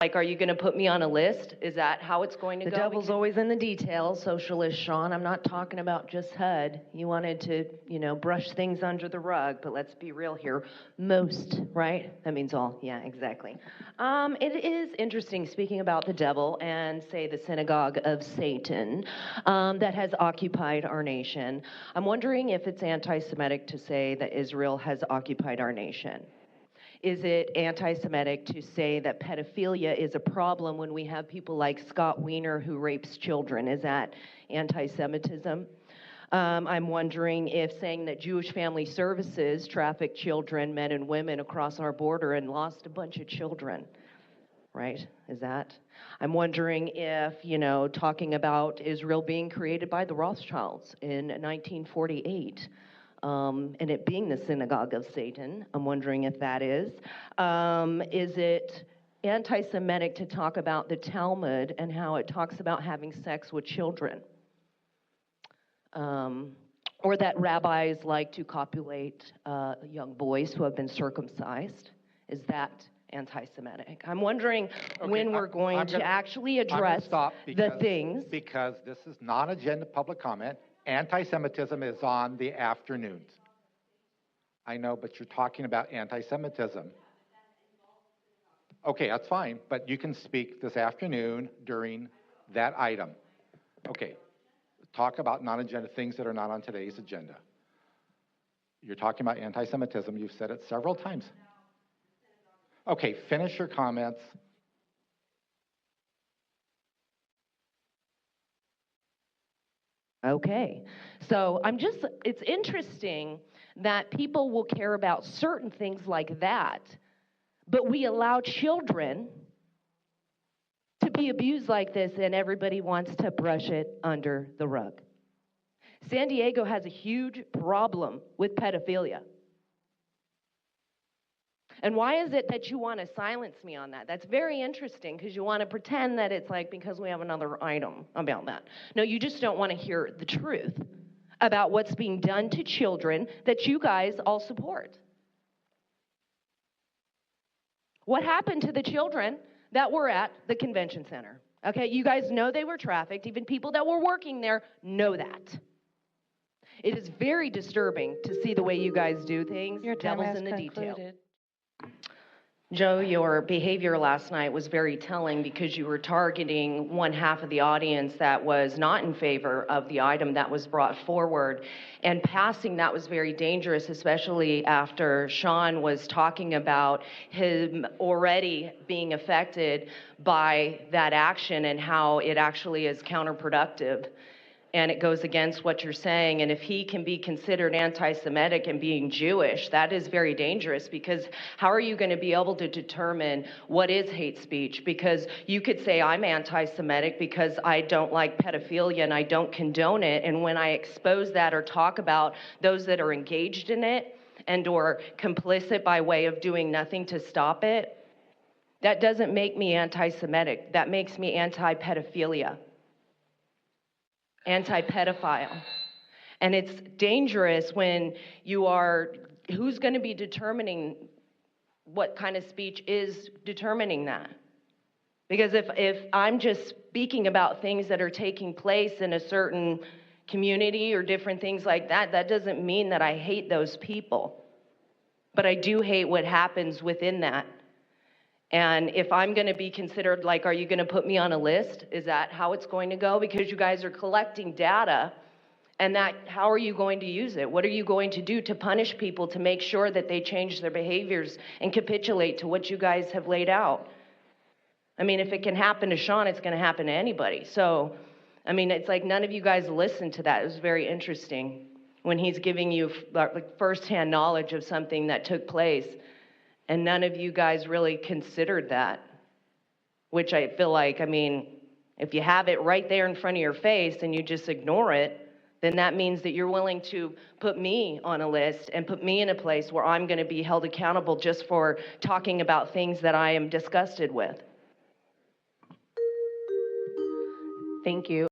Like, are you going to put me on a list? Is that how it's going to go? The devil's always in the details, Socialist Sean. I'm not talking about just HUD. You wanted to, brush things under the rug, but let's be real here. Most, right? That means all. Yeah, exactly. It is interesting, speaking about the devil and, say, the synagogue of Satan that has occupied our nation. I'm wondering if it's anti-Semitic to say that Israel has occupied our nation. Is it anti-Semitic to say that pedophilia is a problem when we have people like Scott Wiener who rapes children? Is that anti-Semitism? I'm wondering if saying that Jewish Family Services trafficked children, men and women, across our border and lost a bunch of children, right? Is that? I'm wondering if, talking about Israel being created by the Rothschilds in 1948, and it being the synagogue of Satan, I'm wondering if that is. Is it anti-Semitic to talk about the Talmud and how it talks about having sex with children? Or that rabbis like to copulate young boys who have been circumcised? Is that anti-Semitic? I'm wondering when we're going to actually address the things. Because this is non-agenda public comment. Anti-Semitism is on the afternoons. I know, but you're talking about anti-Semitism. Okay, that's fine, but you can speak this afternoon during that item. Okay, talk about non-agenda things that are not on today's agenda. You're talking about anti-Semitism. You've said it several times. Okay, finish your comments. Okay, so it's interesting that people will care about certain things like that, but we allow children to be abused like this and everybody wants to brush it under the rug. San Diego has a huge problem with pedophilia. And why is it that you want to silence me on that? That's very interesting because you want to pretend that it's like because we have another item about that. No, you just don't want to hear the truth about what's being done to children that you guys all support. What happened to the children that were at the convention center? Okay, you guys know they were trafficked. Even people that were working there know that. It is very disturbing to see the way you guys do things. Your time Devil's has in the concluded. detail. Joe, your behavior last night was very telling because you were targeting one half of the audience that was not in favor of the item that was brought forward. And passing that was very dangerous, especially after Sean was talking about him already being affected by that action and how it actually is counterproductive. And it goes against what you're saying. And if he can be considered anti-Semitic and being Jewish, that is very dangerous because how are you going to be able to determine what is hate speech? Because you could say I'm anti-Semitic because I don't like pedophilia and I don't condone it. And when I expose that or talk about those that are engaged in it and or complicit by way of doing nothing to stop it, that doesn't make me anti-Semitic. That makes me anti-pedophilia. Anti-pedophile. And it's dangerous when you are, who's going to be determining what kind of speech is determining that? Because if I'm just speaking about things that are taking place in a certain community or different things like that, that doesn't mean that I hate those people. But I do hate what happens within that. And if I'm going to be considered, like, are you going to put me on a list? Is that how it's going to go? Because you guys are collecting data, and how are you going to use it? What are you going to do to punish people to make sure that they change their behaviors and capitulate to what you guys have laid out? I mean, if it can happen to Sean, it's going to happen to anybody. So, I mean, it's like none of you guys listened to that. It was very interesting when he's giving you like firsthand knowledge of something that took place. And none of you guys really considered that, which I feel like, I mean, if you have it right there in front of your face and you just ignore it, then that means that you're willing to put me on a list and put me in a place where I'm going to be held accountable just for talking about things that I am disgusted with. Thank you.